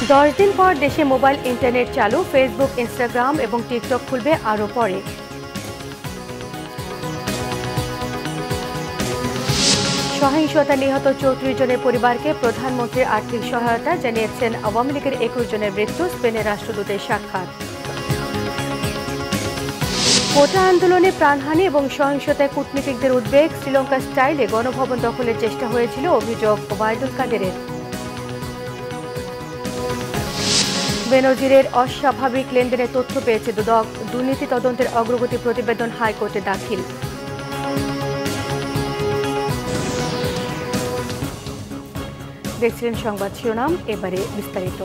10 দিন পর দেশে মোবাইল ইন্টারনেট চালু, ফেসবুক, ইনস্টাগ্রাম এবং টিকটক খুলবে আরও পরে। সহিংসতা নিহত 34 জনের পরিবারকে প্রধানমন্ত্রীর আর্থিক সহায়তা জানিয়েছেন আওয়ামী লীগের 21 জনের মৃত্যু, স্পেনের রাষ্ট্রদূতের সাক্ষাৎ। কোটা আন্দোলনে প্রাণহানি এবং সহিংসতায় কূটনীতিকদের উদ্বেগ, শ্রীলঙ্কা স্টাইলে গণভবন দখলের চেষ্টা হয়েছিল, অভিযোগ ওবায়দুল কাদেরের। বেনজিরের অস্বাভাবিক লেনদেনের তথ্য পেয়েছে দুদক, দুর্নীতি তদন্তের অগ্রগতি প্রতিবেদন হাইকোর্টে দাখিল। দেখছিলেন সংবাদ শিরোনাম, এবারে বিস্তারিত।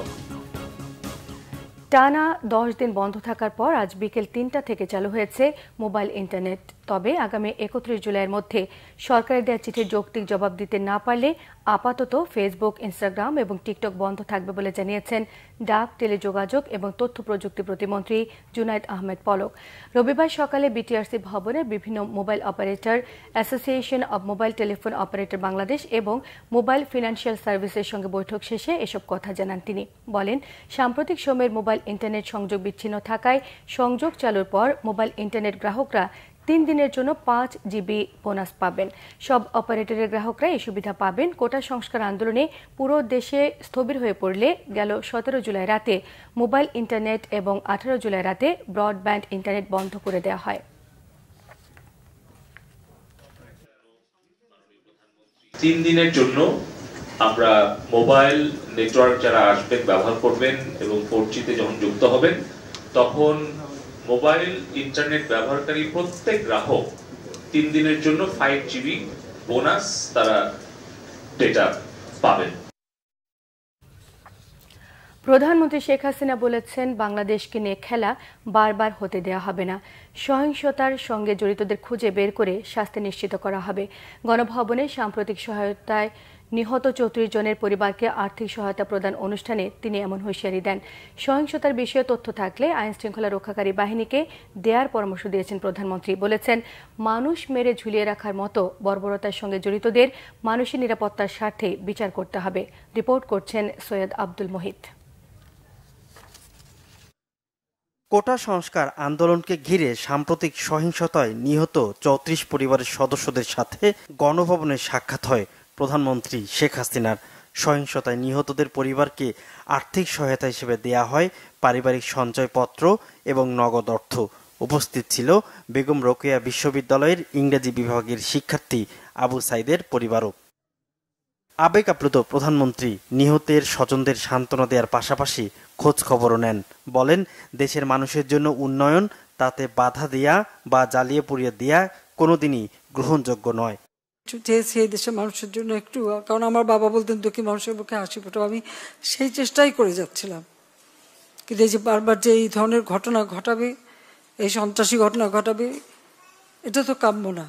টানা 10 দিন বন্ধ থাকার পর আজ বিকেল 3টা থেকে চালু হয়েছে মোবাইল ইন্টারনেট। তবে আগামী 31 জুলাইয়ের মধ্যে সরকারের দেওয়া চিঠির যৌক্তিক জবাব দিতে না পারলে আপাতত ফেসবুক, ইনস্টাগ্রাম এবং টিকটক বন্ধ থাকবে বলে জানিয়েছেন ডাক, টেলিযোগাযোগ এবং তথ্য প্রযুক্তি প্রতিমন্ত্রী জুনায়েদ আহমেদ পলক। রবিবার সকালে বিটিআরসি ভবনে বিভিন্ন mobile operator, association of mobile telephone operator Bangladesh এবং মোবাইল ফিনান্সিয়াল সার্ভিসের সঙ্গে বৈঠক শেষে এসব কথা জানান তিনি। বলেন, সাম্প্রতিক সময়ের মোবাইল ইন্টারনেট সংযোগ বিচ্ছিন্ন থাকায় সংযোগ চালুর পর মোবাইল ইন্টারনেট গ্রাহকরা 3 দিনের জন্য 5 জিবি বোনাস পাবেন। সব অপারেটরের গ্রাহকরা এই সুবিধা পাবেন। কোটা সংস্কার আন্দোলনে পুরো দেশে স্থবির হয়ে পড়লে গেল 17 জুলাই রাতে মোবাইল ইন্টারনেট এবং 18 জুলাই রাতে ব্রডব্যান্ড ইন্টারনেট বন্ধ করে দেওয়া হয়। 3 দিনের জন্য আমরা মোবাইল নেটওয়ার্ক যারা আসবেন, ব্যবহার করবেন এবং 4G তে যখন যুক্ত হবেন তখন মোবাইল ইন্টারনেট ব্যবহারকারী প্রত্যেক গ্রাহক 3 দিনের জন্য 5 জিবি বোনাস তারা ডেটা পাবেন। প্রধানমন্ত্রী শেখ হাসিনা বলেছেন, বাংলাদেশকে নিয়ে খেলা বারবার হতে দেওয়া হবে না। সহিংসতার সঙ্গে জড়িতদের খুঁজে বের করে শাস্তি নিশ্চিত করা হবে। গণভবনে সাম্প্রতিক সহায়তায় নিহত 34 জনের পরিবারকে আর্থিক সহায়তা প্রদান অনুষ্ঠানে তিনি এমন হুঁশিয়ারি দেন। সহিংসতার বিষয়ে তথ্য থাকলে আইন শৃঙ্খলা রক্ষাকারী বাহিনীকে দেওয়ার পরামর্শ দিয়েছেন প্রধানমন্ত্রী। বলেছেন, মানুষ মেরে ঝুলিয়ে রাখার মতো বর্বরতার সঙ্গে জড়িতদের মানুষের নিরাপত্তার স্বার্থে বিচার করতে হবে। রিপোর্ট করছেন সৈয়দ আব্দুল মোহিত। কোটা সংস্কার আন্দোলনকে ঘিরে সাম্প্রতিক সহিংসতায় নিহত 34 পরিবারের সদস্যদের সাথে গণভবনে সাক্ষাৎ হয় প্রধানমন্ত্রী শেখ হাসিনার। সহিংসতায় নিহতদের পরিবারকে আর্থিক সহায়তা হিসেবে দেয়া হয় পারিবারিক সঞ্চয়পত্র এবং নগদ অর্থ। উপস্থিত ছিল বেগম রোকেয়া বিশ্ববিদ্যালয়ের ইংরেজি বিভাগের শিক্ষার্থী আবু সাইদের পরিবারও। আবেগ আপ্লুত প্রধানমন্ত্রী নিহতের স্বজনদের সান্ত্বনা দেওয়ার পাশাপাশি খোঁজ খবরও নেন। বলেন, দেশের মানুষের জন্য উন্নয়ন, তাতে বাধা দেয়া বা জ্বালিয়ে পুড়িয়ে দেয়া কোনোদিনই গ্রহণযোগ্য নয়। চেয়েছি এই দেশের মানুষের জন্য একটু, কারণ আমার বাবা বলতেন দুঃখী মানুষের মুখে হাসি ফোটাও, আমি সেই চেষ্টাই করে যাচ্ছিলাম। কিন্তু এই যে বারবার যে এই ধরনের ঘটনা ঘটাবে, এই সন্ত্রাসী ঘটনা ঘটাবে, এটা তো কাম্য না।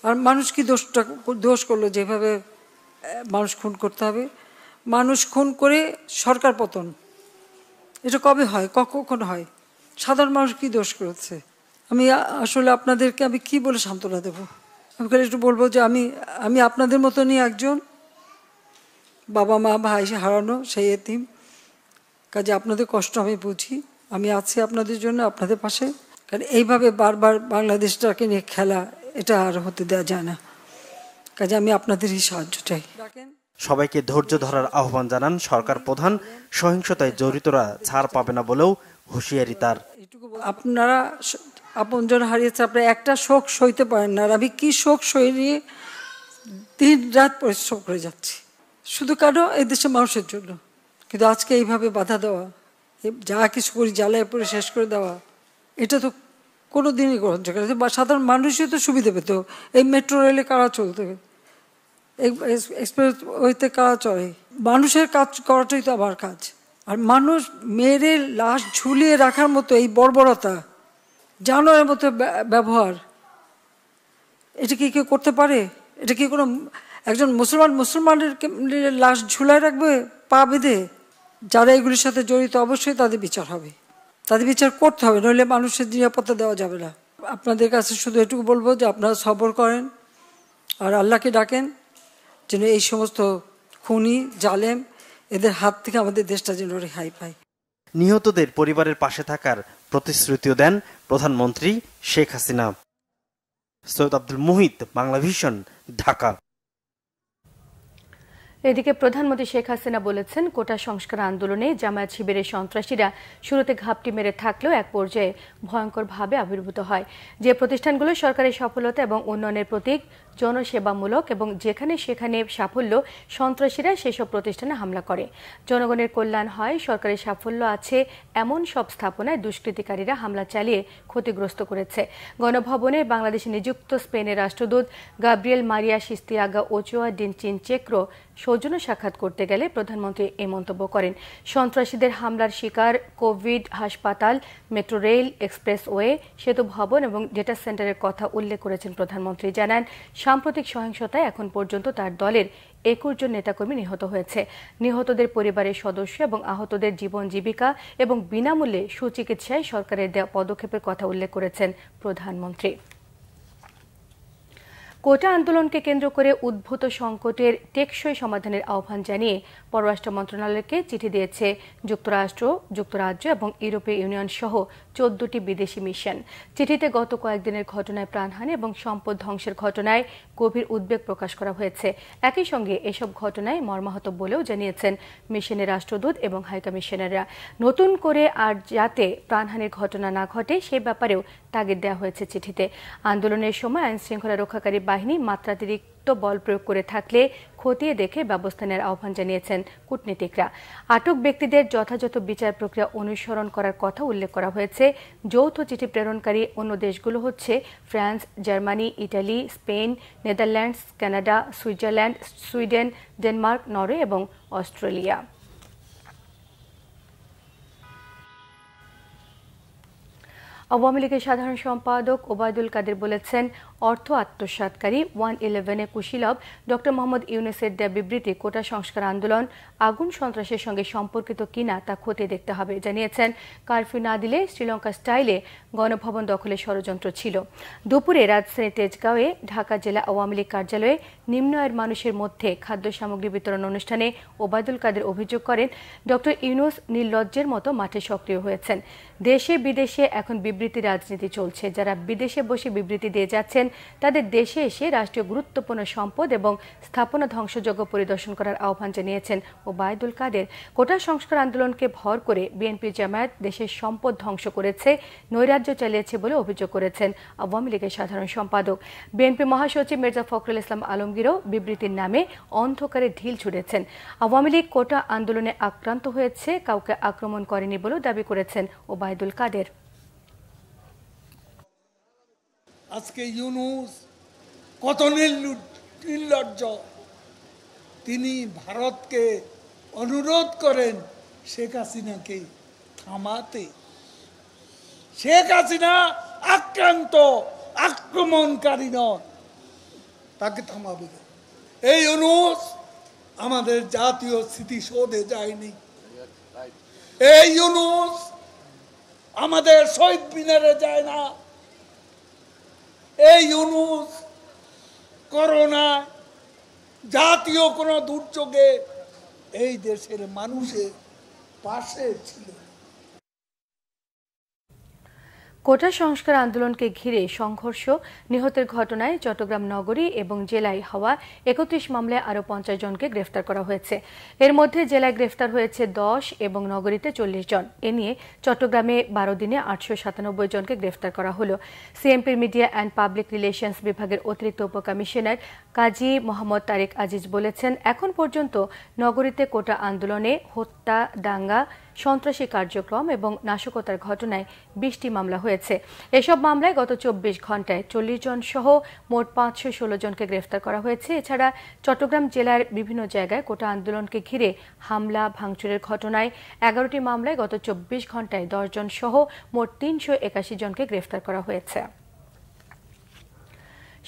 আর মানুষ কি দোষ করলো যেভাবে মানুষ খুন করতে হবে? মানুষ খুন করে সরকার পতন, এটা কবে হয়, কখন হয়? সাধারণ মানুষ কি দোষ করেছে? আমি আসলে আপনাদেরকে আমি কি বলে সান্ত্বনা দেব? আমি একটু বলবো যে আমি আপনাদের মতনই একজন, বাবা মা ভাই হারানো সেই এতিম। কাজে আপনাদের কষ্ট আমি বুঝি, আমি আছি আপনাদের জন্য, আপনাদের পাশে। কারণ এইভাবে বারবার বাংলাদেশটাকে নিয়ে খেলা, এটা আর হতে দেওয়া যায় না। কাজে আমি আপনাদেরই সাহায্য চাই। সবাইকে ধৈর্য ধরার আহ্বান জানান সরকার প্রধান। সহিংসতায় জড়িতরা ছাড় পাবে না বলেও হুঁশিয়ারি তার। আপনারা আপনজন হারিয়েছে, আপনারা একটা শোক সইতে পারেন না। আর আমি কি শোক সই নিয়ে দিন রাত পরিশ্রম করে যাচ্ছি, শুধু কেন এই দেশের মানুষের জন্য। কিন্তু আজকে এইভাবে বাধা দেওয়া, যা কিছু করি জ্বালায় পরে শেষ করে দেওয়া, এটা তো কোনো দিনই গ্রহণযোগ্য না। সাধারণ মানুষই তো সুবিধা পেত। এই মেট্রো রেলে কারা চলতে, এক্সপ্রেস ওয়েতে কারা চলে? মানুষের কাজ করাটাই তো আমার কাজ। আর মানুষ মেরে লাশ ঝুলিয়ে রাখার মতো এই বর্বরতা, জানোয়ারের মতো ব্যবহার, এটা কি কেউ করতে পারে? এটা কি কোনো একজন মুসলমানের লাশ ঝুলায় রাখবে পা বেঁধে? যারা এগুলির সাথে জড়িত অবশ্যই তাদের বিচার হবে, তাদের বিচার করতে হবে, নইলে মানুষের নিরাপত্তা দেওয়া যাবে না। আপনাদের কাছে শুধু এটুকু বলবো যে আপনারা সবর করেন আর আল্লাহকে ডাকেন যেন এই সমস্ত খুনি, জালেম এদের হাত থেকে আমাদের দেশটা যেন রেহাই পায়। নিহতদের পরিবারের পাশে থাকার প্রতিশ্রুতিও দেন প্রধানমন্ত্রী শেখ হাসিনা। সৈয়দ আব্দুল মুহিত, বাংলাভিশন, ঢাকা। এদিকে প্রধানমন্ত্রী শেখ হাসিনা বলেছেন, কোটা সংস্কার আন্দোলনে জামায়াত শিবিরের সন্ত্রাসীরা শুরুতে ঘাপটি মেরে থাকলেও এক পর্যায়ে ভয়ঙ্করভাবে আবির্ভূত হয়। যে প্রতিষ্ঠানগুলো সরকারের সফলতা এবং উন্নয়নের প্রতীক, জনসেবামূলক এবং যেখানে সেখানে সাফল্য, সন্ত্রাসীরা সেসব প্রতিষ্ঠানে হামলা করে। জনগণের কল্যাণ হয়, সরকারের সাফল্য আছে এমন সব স্থাপনায় দুষ্কৃতিকারীরা হামলা চালিয়ে ক্ষতিগ্রস্ত করেছে। গণভবনে বাংলাদেশে নিযুক্ত স্পেনের রাষ্ট্রদূত Gabriel Maria Sistiaga Ochoa de Chinchetru সৌজন্য সাক্ষাৎ করতে গেলে প্রধানমন্ত্রী এই মন্তব্য করেন। সন্ত্রাসীদের হামলার শিকার কোভিড হাসপাতাল, মেট্রো রেল, এক্সপ্রেসওয়ে, সেতু ভবন এবং ডেটা সেন্টারের কথা উল্লেখ করেছেন প্রধানমন্ত্রী। জানান, সাম্প্রতিক সহিংসতায় এখন পর্যন্ত তার দলের 21 জন নেতাকর্মী নিহত হয়েছে। নিহতদের পরিবারের সদস্য এবং আহতদের জীবন জীবিকা এবং বিনামূল্যে সুচিকিৎসায় সরকারের দেওয়া পদক্ষেপের কথা উল্লেখ করেছেন প্রধানমন্ত্রী। কোটা আন্দোলনকে কেন্দ্র করে উদ্ভূত সংকটের টেকসই সমাধানের আহ্বান জানিয়ে পররাষ্ট্র মন্ত্রণালয়কে চিঠি দিয়েছে যুক্তরাষ্ট্র, যুক্তরাজ্য এবং ইউরোপীয় ইউনিয়ন সহ 14টি বিদেশি মিশন। চিঠিতে গত কয়েকদিনের ঘটনায় প্রাণহানি এবং সম্পদ ধ্বংসের ঘটনায় গভীর উদ্বেগ প্রকাশ করা হয়েছে। একই সঙ্গে এসব ঘটনায় মর্মাহত বলেও জানিয়েছেন মিশনের রাষ্ট্রদূত এবং হাইকমিশনাররা। নতুন করে আর যাতে প্রাণহানির ঘটনা না ঘটে সে ব্যাপারেও তাগিদ দেওয়া হয়েছে চিঠিতে। আন্দোলনের সময় আইন শৃঙ্খলা রক্ষাকারী বাহিনী মাত্রাতিরিক্ত বল প্রয়োগ করে থাকলে খতিয়ে দেখে ব্যবস্থা নেওয়ার আহ্বান জানিয়েছেন কূটনীতিকরা। আটক ব্যক্তিদের যথাযথ বিচার প্রক্রিয়া অনুসরণ করার কথা উল্লেখ করা হয়েছে। যৌথ চিঠি প্রেরণকারী অন্য দেশগুলো হচ্ছে France, Germany, Italy, Spain, Netherlands, Canada, Switzerland, Sweden, Denmark, Norway এবং অস্ট্রেলিয়া। আওয়ামী লীগের সাধারণ সম্পাদক ওবায়দুল কাদের বলেছেন, অর্থ আত্মসাৎকারী 111-এ কুশীলব ডক্টর মোহাম্মদ ইউনূসের দেয়া বিবৃতি কোটা সংস্কার আন্দোলন আগুন সন্ত্রাসের সঙ্গে সম্পর্কিত কিনা তা খতিয়ে দেখতে হবে। জানিয়েছেন, কারফিউ না দিলে শ্রীলঙ্কা স্টাইলে গণভবন দখলের ষড়যন্ত্র ছিল। দুপুরে রাজধানী তেজগাঁওয়ে ঢাকা জেলা আওয়ামী লীগ কার্যালয়ে নিম্ন আয়ের মানুষের মধ্যে খাদ্য সামগ্রী বিতরণ অনুষ্ঠানে ওবায়দুল কাদের অভিযোগ করেন, ডক্টর ইউনূস নির্লজ্জের মতো মাঠে সক্রিয় হয়েছেন। দেশে বিদেশে এখন বিবৃতি রাজনীতি চলছে। যারা বিদেশে বসে বিবৃতি দিয়ে যাচ্ছেন তাদের দেশে এসে রাষ্ট্রীয় গুরুত্বপূর্ণ সম্পদ এবং স্থাপনা ধ্বংসযজ্ঞ পরিদর্শন করার আহ্বান জানিয়েছেন ওবায়দুল কাদের। কোটা সংস্কার আন্দোলনকে ভর করে বিএনপি জামায়াত দেশের সম্পদ ধ্বংস করেছে, নৈরাজ্য চালিয়েছে বলে অভিযোগ করেছেন আওয়ামী লীগের সাধারণ সম্পাদক। বিএনপি মহাসচিব মির্জা ফখরুল ইসলাম আলমগীরও বিবৃতির নামে অন্ধকারে ঢিল ছুড়েছেন। আওয়ামী লীগ কোটা আন্দোলনে আক্রান্ত হয়েছে, কাউকে আক্রমণ করেনি বলেও দাবি করেছেন ওবায়দুল কাদের। আজকে ইউনূস কত নির্লজ্জ, তিনি ভারতকে অনুরোধ করেন শেখ হাসিনাকে থামাতে। শেখ হাসিনা আক্রান্ত, আক্রমণকারী নন, তাকে থামাবে। এই ইউনূস আমাদের জাতীয় স্মৃতিসৌধে যায়নি, এই ইউনূস আমাদের শহীদ মিনারে যায় না, এই ইউনূস করোনা জাতীয় কোনো দুর্যোগে এই দেশের মানুষের পাশে ছিল। কোটা সংস্কার আন্দোলনকে ঘিরে সংঘর্ষ, নিহতের ঘটনায় চট্টগ্রাম নগরী এবং জেলায় হওয়া 31 মামলায় আরও 50 জনকে গ্রেফতার করা হয়েছে। এর মধ্যে জেলায় গ্রেফতার হয়েছে 10 এবং নগরীতে 40 জন। এ নিয়ে চট্টগ্রামে 12 দিনে 897 জনকে গ্রেফতার করা হলো। সিএমপির মিডিয়া অ্যান্ড পাবলিক রিলেশনস বিভাগের অতিরিক্ত উপকমিশনার কাজী মোহাম্মদ তারেক আজিজ বলেছেন, এখন পর্যন্ত নগরীতে কোটা আন্দোলনে হত্যা, দাঙ্গা, সন্ত্রাসী কার্যক্রম এবং নাশকতার ঘটনায় 20টি মামলা হয়েছে। এসব মামলায় গত 24 ঘণ্টায় 40 জন সহ মোট 516 জনকে গ্রেফতার করা হয়েছে। এছাড়া চট্টগ্রাম জেলার বিভিন্ন জায়গায় কোটা আন্দোলনকে ঘিরে হামলা, ভাঙচুরের ঘটনায় 11টি মামলায় গত 24 ঘণ্টায় 10 জন সহ মোট 381 জনকে গ্রেফতার করা হয়েছে।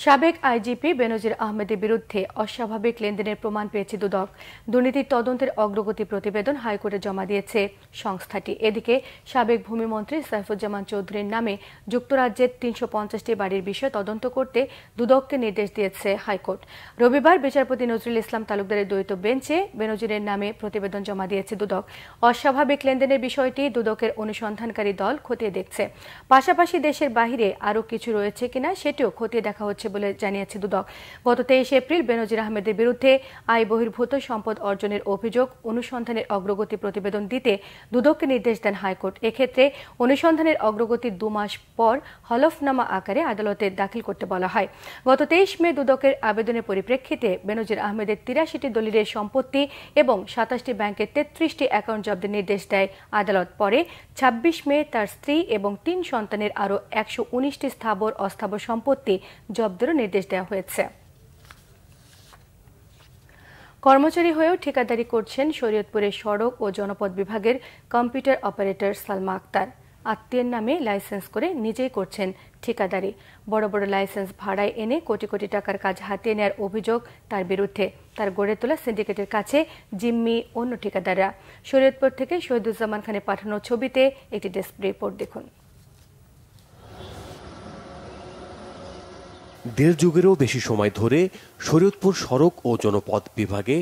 সাবেক আইজিপি বেনজির আহমেদের বিরুদ্ধে অস্বাভাবিক লেনদেনের প্রমাণ পেয়েছে দুদক। দুর্নীতির তদন্তের অগ্রগতি প্রতিবেদন হাইকোর্টে জমা দিয়েছে সংস্থাটি। এদিকে সাবেক ভূমিমন্ত্রী সাইফুজ্জামান চৌধুরীর নামে যুক্তরাজ্যের ৩৫০টি বাড়ির বিষয়ে তদন্ত করতে দুদককে নির্দেশ দিয়েছে হাইকোর্ট। রবিবার বিচারপতি নজরুল ইসলাম তালুকদারের দ্বৈত বেঞ্চে বেনজিরের নামে প্রতিবেদন জমা দিয়েছে দুদক। অস্বাভাবিক লেনদেনের বিষয়টি দুদকের অনুসন্ধানকারী দল খতিয়ে দেখছে। পাশাপাশি দেশের বাহিরে আরও কিছু রয়েছে কিনা সেটিও খতিয়ে দেখা হচ্ছে বলে জানিয়েছে দুদক। গত 23 এপ্রিল বেনজির আহমেদের বিরুদ্ধে আয় বহির্ভূত সম্পদ অর্জনের অভিযোগ অনুসন্ধানের অগ্রগতি প্রতিবেদন দিতে দুদককে নির্দেশ দেন হাইকোর্ট। এক্ষেত্রে অনুসন্ধানের অগ্রগতির 2 মাস পর হলফনামা আকারে আদালতে দাখিল করতে বলা হয়। গত 23 মে দুদকের আবেদনের পরিপ্রেক্ষিতে বেনজির আহমেদের 83টি দলিলের সম্পত্তি এবং 27টি ব্যাংকের 33টি অ্যাকাউন্ট জব্দের নির্দেশ দেয় আদালত। পরে 26 মে তার স্ত্রী এবং 3 সন্তানের আরও 119টি স্থাবর অস্থাবর সম্পত্তি জব্দেরও নির্দেশ দেওয়া হয়েছে। কর্মচারী হয়েও ঠিকাদারি করছেন শরীয়তপুরের সড়ক ও জনপথ বিভাগের কম্পিউটার অপারেটর সালমা আক্তার। আত্মীয়ের নামে লাইসেন্স করে নিজেই করছেন ঠিকাদারি। বড় বড় লাইসেন্স ভাড়ায় এনে কোটি কোটি টাকার কাজ হাতিয়ে নেওয়ার অভিযোগ তার বিরুদ্ধে। তার গড়ে তোলা সিন্ডিকেটের কাছে জিম্মি অন্য ঠিকাদাররা। শরীয়তপুর থেকে শহীদুজ্জামান খানের পাঠানো ছবিতে একটি ডেস্ক রিপোর্ট দেখুন। দেড় যুগেরও বেশি সময় ধরে শরীয়তপুর সড়ক ও জনপথ বিভাগে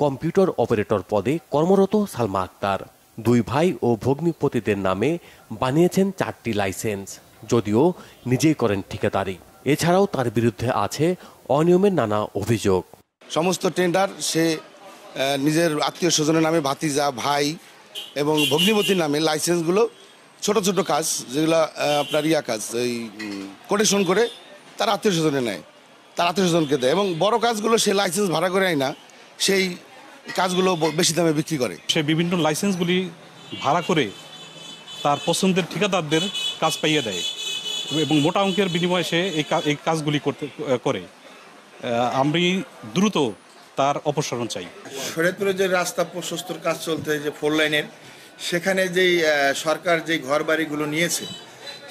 কম্পিউটার অপারেটর পদে কর্মরত সালমা আক্তার 2 ভাই ও ভগ্নিপতিদের নামে বানিয়েছেন 4টি লাইসেন্স, যদিও নিজেই করেন ঠিকাদারি। এছাড়াও তার বিরুদ্ধে আছে অনিয়মের নানা অভিযোগ। সমস্ত টেন্ডার সে নিজের আত্মীয় স্বজনের নামে, ভাতিজা, ভাই এবং ভগ্নিপতির নামে লাইসেন্সগুলো ছোট ছোট কাজ, যেগুলো আপনার কাজ এই কোটেশন করে তার আত্মীয় স্বজনে নেয়, তার আত্মীয় স্বজনকে দেয়, এবং বড় কাজগুলো সে লাইসেন্স ভাড়া করে আয় না, সেই কাজগুলো বেশি দামে বিক্রি করে। সে বিভিন্ন লাইসেন্সগুলি ভাড়া করে তার পছন্দের ঠিকাদারদের কাজ পাইয়ে দেয় এবং মোটা অঙ্কের বিনিময়ে সে এই কাজগুলি করে। আমি দ্রুত তার অপসারণ চাই। শরীয়তপুরে যে রাস্তা প্রশস্তর কাজ চলতে, যে 4 লাইনের, সেখানে যেই সরকার যে ঘর বাড়িগুলো নিয়েছে,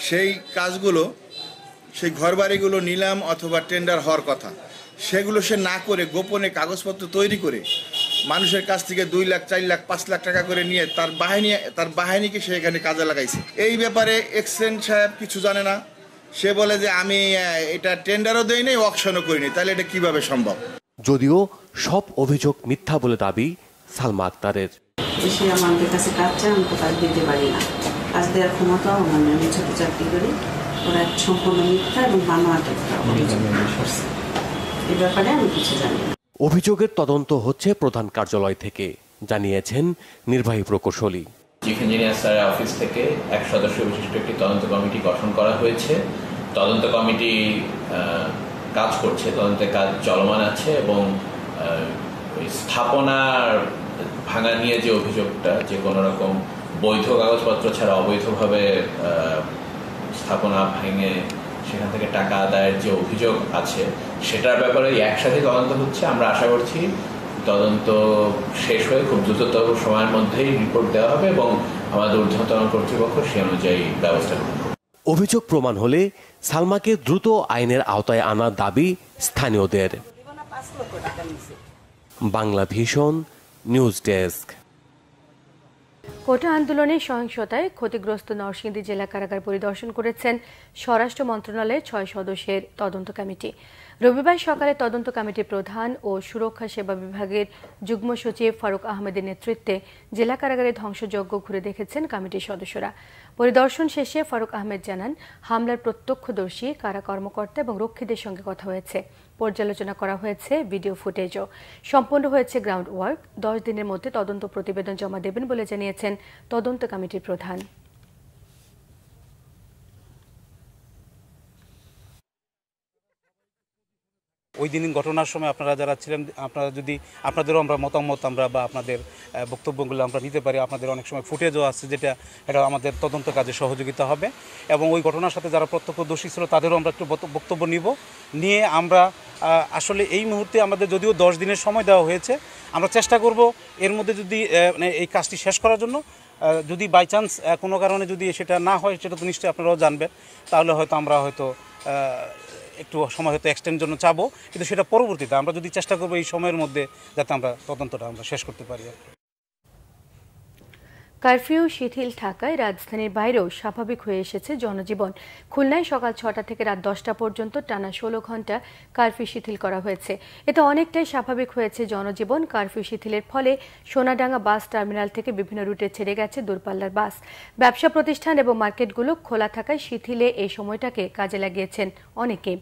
সেই কাজগুলো, সেই ঘর বাড়িগুলো নিলাম অথবা টেন্ডার হওয়ার কথা, সেগুলো সে না করে গোপনে কাগজপত্র তৈরি করে মানুষের কাছ থেকে 2 লাখ, 4 লাখ, 5 লাখ টাকা করে নিয়ে তার বাহিনীকে সে এখানে কাজে লাগাইছে। এই ব্যাপারে এক্সচেঞ্জ সাহেব কিছু জানে না। সে বলে যে আমি এটা টেন্ডারও দেই নাই, অকশনও করিনি। তাহলে এটা কিভাবে সম্ভব? যদিও সব অভিযোগ মিথ্যা বলে দাবি সালমা আক্তারের। সে আমাদের কাছে কাজ চায়, আমি তো কাজ দিতে পারি না। কাজ দেওয়ার ক্ষমতাও আমার নেই। আমি ছোট চাকরি করি। ওরা সম্পূর্ণ মিথ্যা এবং বানোয়াট একটা অভিযোগ করছে। এই ব্যাপারে আমি কিছু জানি না। অভিযোগের তদন্ত হচ্ছে প্রধান কার্যালয় থেকে, জানিয়েছেন নির্বাহী প্রকৌশলী। চিফ ইঞ্জিনিয়ার স্যারের অফিস থেকে 1 সদস্য বিশিষ্ট একটি তদন্ত কমিটি গঠন করা হয়েছে। তদন্ত কমিটি কাজ করছে, তদন্তের কাজ চলমান আছে এবং স্থাপনার ভাঙা নিয়ে যে অভিযোগটা, যে কোনো রকম বৈধ কাগজপত্র ছাড়া অবৈধভাবে স্থাপনা ভেঙে সেখান থেকে টাকা আদায়ের যে অভিযোগ আছে, সেটার ব্যাপারে একসাথে তদন্ত হচ্ছে। আমরা আশা করছি তদন্ত শেষ হয়ে খুব দ্রুততম সময়ের মধ্যেই রিপোর্ট দেওয়া হবে এবং আমাদের ঊর্ধ্বতন কর্তৃপক্ষ সে অনুযায়ী ব্যবস্থা গ্রহণ করবে। অভিযোগ প্রমাণ হলে সালমাকে দ্রুত আইনের আওতায় আনার দাবি স্থানীয়দের। Bangla vision news desk. Quota আন্দোলনের সহিংসতায় ক্ষতিগ্রস্ত নরসিংদী জেলা কারাগার পরিদর্শন করেছেন স্বরাষ্ট্র মন্ত্রণালয়ের 6 সদস্যের তদন্ত কমিটি। রবিবার সকালে তদন্ত কমিটির প্রধান ও সুরক্ষা সেবা বিভাগের যুগ্ম সচিব ফারুক আহমেদের নেতৃত্বে জেলা কারাগারের ধ্বংসযজ্ঞ ঘুরে দেখেছেন কমিটির সদস্যরা। পরিদর্শন শেষে ফারুক আহমেদ জানান, হামলার প্রত্যক্ষদর্শী, কারা কর্মকর্তা এবং রক্ষীদের সঙ্গে কথা হয়েছে। পর্যালোচনা করা হয়েছে ভিডিও ফুটেজও। সম্পন্ন হয়েছে গ্রাউন্ড ওয়ার্ক। 10 দিনের মধ্যে তদন্ত প্রতিবেদন জমা দেবেন বলে জানিয়েছেন তদন্ত কমিটির প্রধান। ওই দিন ঘটনার সময় আপনারা যারা ছিলেন, আপনাদেরও আমরা মতামত বা আপনাদের বক্তব্যগুলো আমরা নিতে পারি। আপনাদের অনেক সময় ফুটেজও আছে, এটা আমাদের তদন্ত কাজে সহযোগিতা হবে। এবং ওই ঘটনার সাথে যারা প্রত্যক্ষদর্শী ছিল তাদেরও আমরা একটু বক্তব্য নিয়ে আমরা আসলে এই মুহূর্তে আমাদের যদিও 10 দিনের সময় দেওয়া হয়েছে, আমরা চেষ্টা করব এর মধ্যে যদি এই কাজটি শেষ করার জন্য। যদি বাই চান্স কোনো কারণে যদি সেটা না হয়, সেটা তো নিশ্চয়ই আপনারাও জানবেন, তাহলে হয়তো আমরা একটু সময় হয়তো এক্সটেন্ড জন্য চাবো, কিন্তু সেটা পরবর্তীতে আমরা যদি চেষ্টা করবো এই সময়ের মধ্যে যাতে আমরা তদন্তটা আমরা শেষ করতে পারি। কারফিউ শিথিল থাকায় রাজধানীর বাইরেও স্বাভাবিক হয়ে এসেছে জনজীবন। খুলনায় সকাল ৬টা থেকে রাত ১০টা পর্যন্ত টানা ১৬ ঘণ্টা কারফিউ শিথিল করা হয়েছে। এতে অনেকটাই স্বাভাবিক হয়েছে জনজীবন। কারফিউ শিথিলের ফলে সোনাডাঙ্গা বাস টার্মিনাল থেকে বিভিন্ন রুটে ছেড়ে গেছে দূরপাল্লার বাস। ব্যবসা প্রতিষ্ঠান এবং মার্কেটগুলো খোলা থাকায় শিথিলে এই সময়টাকে কাজে লাগিয়েছেন অনেকে।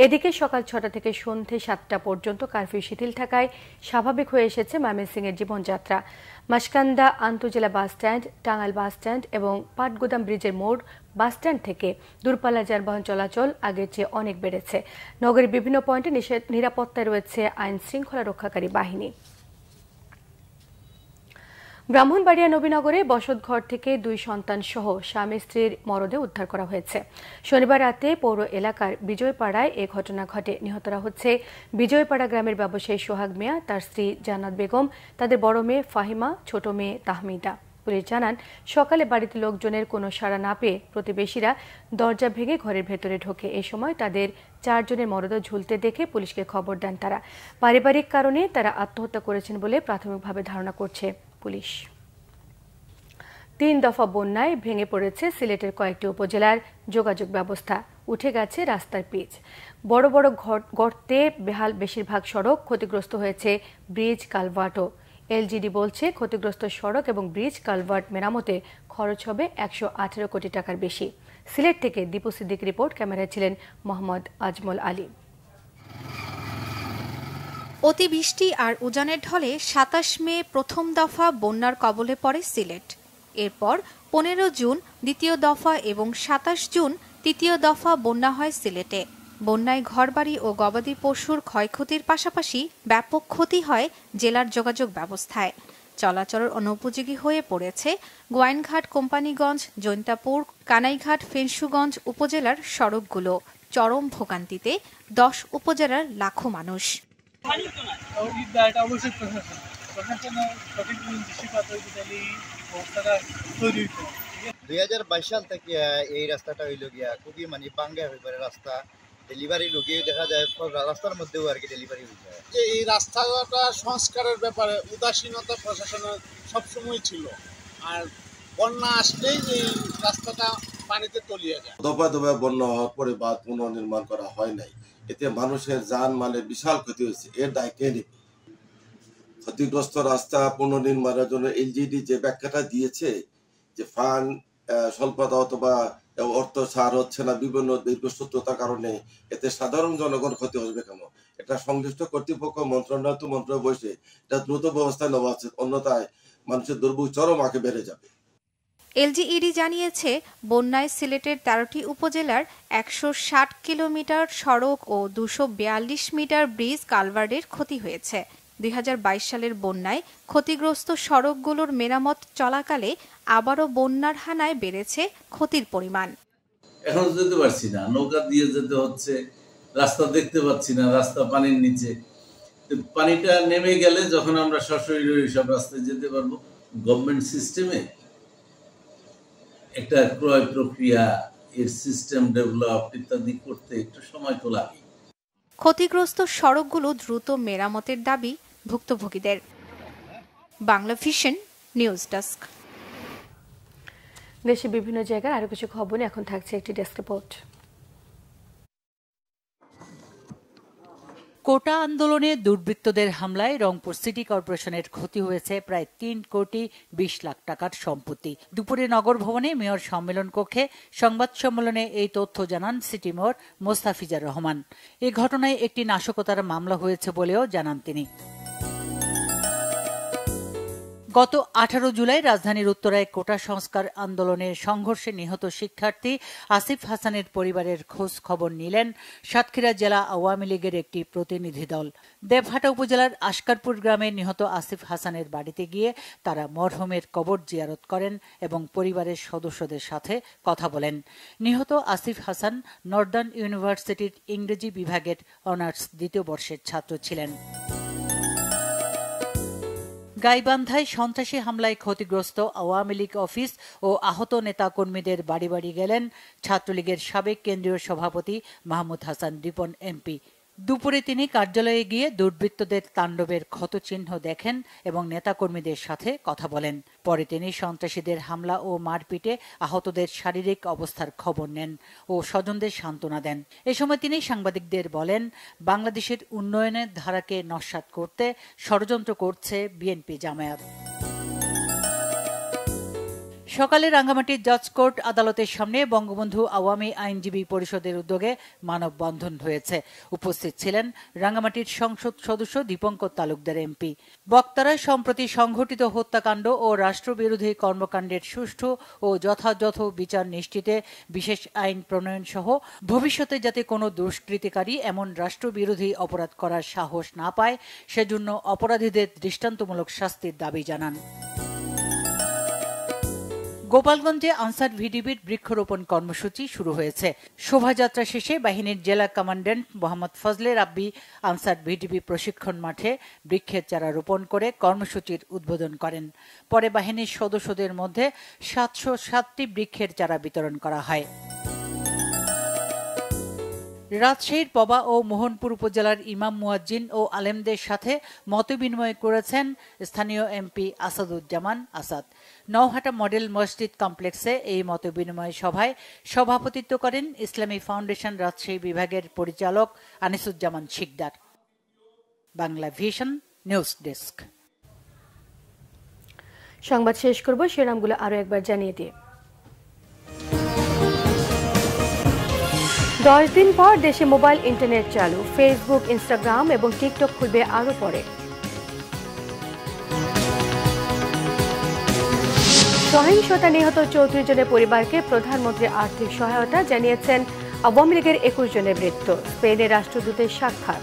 এদিকে সকাল ৬টা থেকে সন্ধ্যে ৭টা পর্যন্ত কারফিউ শিথিল থাকায় স্বাভাবিক হয়ে এসেছে ময়মনসিংহের জীবনযাত্রা। মাসকান্দা আন্তজেলা bus stand, Tangail bus stand এবং পাটগুদাম ব্রিজের মোড় বাস স্ট্যান্ড থেকে দূরপাল্লা যানবাহন চলাচল আগের চেয়ে অনেক বেড়েছে। নগরের বিভিন্ন পয়েন্টে নিরাপত্তায় রয়েছে আইন শৃঙ্খলা রক্ষাকারী বাহিনী। ব্রাহ্মণবাড়িয়া নবীনগরে বসতঘর থেকে 2 সন্তান সহ স্বামী স্ত্রীর মরদেহ উদ্ধার করা হয়েছে। শনিবার রাতে পৌর এলাকার বিজয়পাড়ায় এ ঘটনা ঘটে। নিহতরা হচ্ছে বিজয়পাড়া গ্রামের ব্যবসায়ী সোহাগ মিয়া, তার স্ত্রী জান্নাত বেগম, তাদের বড় মেয়ে ফাহিমা, ছোট মেয়ে তাহমিদা। পুলিশ জানান, সকালে বাড়িতে লোকজনের কোনো সাড়া না পেয়ে প্রতিবেশীরা দরজা ভেঙে ঘরের ভেতরে ঢোকে। এ সময় তাদের 4 জনের মরদেহ ঝুলতে দেখে পুলিশকে খবর দেন তারা। পারিবারিক কারণে তারা আত্মহত্যা করেছেন বলে প্রাথমিকভাবে ধারণা করছে পুলিশ। 3 দফা বন্যায় ভেঙে পড়েছে সিলেটের কয়েকটি উপজেলার যোগাযোগ ব্যবস্থা। উঠে গেছে রাস্তার পিচ। বড় বড় গর্তে বেহাল বেশিরভাগ সড়ক, ক্ষতিগ্রস্ত হয়েছে ব্রিজ কালভার্টও। এলজিডি বলছে, ক্ষতিগ্রস্ত সড়ক এবং ব্রিজ কালভার্ট মেরামতে খরচ হবে 118 কোটি টাকার বেশি। সিলেট থেকে দীপু সিদ্দিক রিপোর্ট, ক্যামেরায় ছিলেন মোহাম্মদ আজমল আলী। অতিবৃষ্টি আর উজানের ঢলে 27 মে প্রথম দফা বন্যার কবলে পড়ে সিলেট। এরপর 15 জুন দ্বিতীয় দফা এবং 27 জুন তৃতীয় দফা বন্যা হয় সিলেটে। বন্যায় ঘরবাড়ি ও গবাদি পশুর ক্ষয়ক্ষতির পাশাপাশি ব্যাপক ক্ষতি হয় জেলার যোগাযোগ ব্যবস্থায়। চলাচলের অনুপযোগী হয়ে পড়েছে গোয়াইনঘাট, কোম্পানিগঞ্জ, জৈন্তাপুর, কানাইঘাট, ফেঞ্চুগঞ্জ উপজেলার সড়কগুলো। চরম ভোগান্তিতে 10 উপজেলার লাখো মানুষ। 2022 সাল থেকে এই রাস্তাটা হইল গিয়া খুবই বাঙ্গা হয়ে পড়ে রাস্তা। ডেলিভারি লোকে দেখা যায় রাস্তার মধ্যেও আর কি ডেলিভারি হয়ে যায়। এই রাস্তাটা সংস্কারের ব্যাপারে উদাসীনতা প্রশাসনের সবসময় ছিল, আর বন্যা আসলেই এই রাস্তাটা পানিতে তলিয়ে যায়। দফায় দফায় বন্যা হওয়ার পরে বাঁধ পুনর্নির্মাণ করা হয় নাই। এতে মানুষের জান মালের বিশাল ক্ষতি হয়েছে। এর দায় কে নেবে? ক্ষতিগ্রস্ত রাস্তা পুনর্নির্মাণের জন্য এলজিডি যে ব্যাখ্যাটা দিয়েছে যে ফান্ড স্বল্পতা অথবা অর্থ ছাড় হচ্ছে না বিভিন্ন দীর্ঘসূত্রতার কারণে, এতে সাধারণ জনগণ ক্ষতি হবে কেন? এটা সংশ্লিষ্ট কর্তৃপক্ষ মন্ত্রণালয় বসে এটা দ্রুত ব্যবস্থা নেওয়া উচিত, অন্যথায় মানুষের দুর্ভোগ চরম আগে বেড়ে যাবে। এলজিইডি জানিয়েছে, বন্যায় সিলেটের 13টি উপজেলার 160 কিলোমিটার সড়ক ও 242 মিটার ব্রিজ কালভার্টের ক্ষতি হয়েছে। 2022 সালের বন্যায় ক্ষতিগ্রস্ত সড়কগুলোর মেরামত চলাকালে আবারও বন্যার হানায় বেড়েছে ক্ষতির পরিমাণ। এখন যেতে পারছি না, নৌকা দিয়ে যেতে হচ্ছে, রাস্তা দেখতে পাচ্ছি না, রাস্তা পানির নিচে। পানিটা নেমে গেলে যখন আমরা সশরীরে সব রাস্তায় যেতে পারবো। গভর্নমেন্ট সিস্টেমে একটা ক্রয় প্রক্রিয়া, এর সিস্টেম ডেভেলপ ইত্যাদি করতে একটু সময় তো লাগে। ক্ষতিগ্রস্ত সড়কগুলো দ্রুত মেরামতের দাবি ভুক্তভোগীদের। Bangla vision news desk. দেশে বিভিন্ন জায়গায় আরো কিছু খবর নিয়ে এখন থাকছে একটি ডেস্ক রিপোর্ট। কোটা আন্দোলনে দুর্বৃত্তদের হামলায় রংপুর সিটি কর্পোরেশনের ক্ষতি হয়েছে প্রায় 3 কোটি 20 লাখ টাকার সম্পত্তি। দুপুরে নগর ভবনে মেয়র সম্মেলন কক্ষে সংবাদ সম্মেলনে এই তথ্য জানান সিটি মেয়র মোস্তাফিজার রহমান। এ ঘটনায় একটি নাশকতার মামলা হয়েছে বলেও জানান তিনি। গত 18 জুলাই রাজধানীর উত্তরায় কোটা সংস্কার আন্দোলনের সংঘর্ষে নিহত শিক্ষার্থী আসিফ হাসানের পরিবারের খোঁজ খবর নিলেন সাতক্ষীরা জেলা আওয়ামী লীগের একটি প্রতিনিধি দল। দেবহাটা উপজেলার আশকারপুর গ্রামে নিহত আসিফ হাসানের বাড়িতে গিয়ে তারা মরহুমের কবর জিয়ারত করেন এবং পরিবারের সদস্যদের সাথে কথা বলেন। নিহত আসিফ হাসান নর্দার্ন ইউনিভার্সিটির ইংরেজি বিভাগের অনার্স 2য় বর্ষের ছাত্র ছিলেন। গাইবান্ধায় সন্ত্রাসী হামলায় ক্ষতিগ্রস্ত আওয়ামী লীগ অফিস ও আহত নেতাকর্মীদের বাড়ি বাড়ি গেলেন ছাত্রলীগের সাবেক কেন্দ্রীয় সভাপতি মাহমুদ হাসান রিপন এমপি। দুপুরে তিনি কার্যালয়ে গিয়ে দুর্বৃত্তদের তাণ্ডবের ক্ষতচিহ্ন দেখেন এবং নেতাকর্মীদের সাথে কথা বলেন। পরে তিনি সন্ত্রাসীদের হামলা ও মারপিটে আহতদের শারীরিক অবস্থার খবর নেন ও স্বজনদের সান্ত্বনা দেন। এ সময় তিনি সাংবাদিকদের বলেন, বাংলাদেশের উন্নয়নের ধারাকে নস্যাৎ করতে ষড়যন্ত্র করছে বিএনপি জামায়াত। সকালে রাঙ্গামাটির জজ কোর্ট আদালতের সামনে বঙ্গবন্ধু আওয়ামী আইনজীবী পরিষদের উদ্যোগে মানববন্ধন হয়েছে। উপস্থিত ছিলেন রাঙ্গামাটির সংসদ সদস্য দীপঙ্কর তালুকদার এমপি। বক্তারা সম্প্রতি সংঘটিত হত্যাকাণ্ড ও রাষ্ট্রবিরোধী কর্মকাণ্ডের সুষ্ঠু ও যথাযথ বিচার নিশ্চিতে বিশেষ আইন প্রণয়ন সহ ভবিষ্যতে যাতে কোনো দুষ্কৃতিকারী এমন রাষ্ট্রবিরোধী অপরাধ করার সাহস না পায় সেজন্য অপরাধীদের দৃষ্টান্তমূলক শাস্তির দাবি জানান। গোপালগঞ্জে আনসার ভিডিপির বৃক্ষরোপণ কর্মসূচি শুরু হয়েছে। শোভাযাত্রা শেষে বাহিনীর জেলা কমান্ড্যান্ট মোহাম্মদ ফজলে রাব্বি আনসার ভিডিপি প্রশিক্ষণ মাঠে বৃক্ষের চারা রোপণ করে কর্মসূচির উদ্বোধন করেন। পরে বাহিনীর সদস্যদের মধ্যে 707টি বৃক্ষের চারা বিতরণ করা হয়। রাজশাহীর পবা ও মোহনপুর উপজেলার ইমাম মুয়াজ্জিন ও আলেমদের সাথে মতবিনিময় করেছেন স্থানীয় এমপি আসাদুজ্জামান আসাদ। নওহাটা মডেল মসজিদ কমপ্লেক্সে এই মতবিনিময় সভায় সভাপতিত্ব করেন ইসলামী ফাউন্ডেশন রাজশাহী বিভাগের পরিচালক Anisuzzaman Shikdar. Bangla vision news desk. সংবাদ শেষ করব, শিরোনামগুলো আরো একবার জানিয়ে দিয়ে। 10 দিন পর দেশে মোবাইল ইন্টারনেট চালু, ফেসবুক, ইনস্টাগ্রাম এবং টিকটক খুলবে আরো পরে। সহিংসতা নিহত 34 জনের পরিবারকে প্রধানমন্ত্রীর আর্থিক সহায়তা জানিয়েছেন আওয়ামী লীগের 21 জনের মৃত্যু, স্পেনের রাষ্ট্রদূতের সাক্ষাৎ।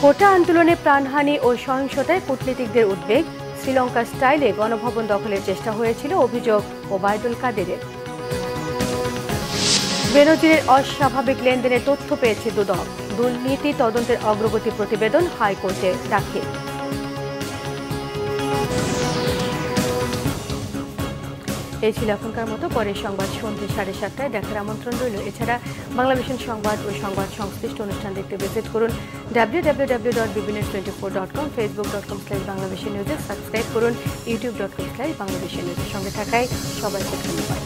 কোটা আন্দোলনে প্রাণহানি ও সহিংসতায় কূটনীতিকদের উদ্বেগ, শ্রীলঙ্কা স্টাইলে গণভবন দখলের চেষ্টা হয়েছিল, অভিযোগ ওবায়দুল কাদেরের। বেনজিরের অস্বাভাবিক লেনদেনের তথ্য পেয়েছে দুদক, দুর্নীতি তদন্তের অগ্রগতি প্রতিবেদন হাইকোর্টে দাখিল। এই ছিল এখনকার মতো। পরের সংবাদ সন্ধ্যে 7:30টায় দেখার আমন্ত্রণ রইল। এছাড়া বাংলাদেশের সংবাদ ও সংবাদ সংশ্লিষ্ট অনুষ্ঠান দেখতে ভিজিট করুন www.bbnews24.com, facebook.com/bangladeshinews, সাবস্ক্রাইব করুন youtube.com/bangladeshinews। সঙ্গে থাকায় সবাইকে ধন্যবাদ।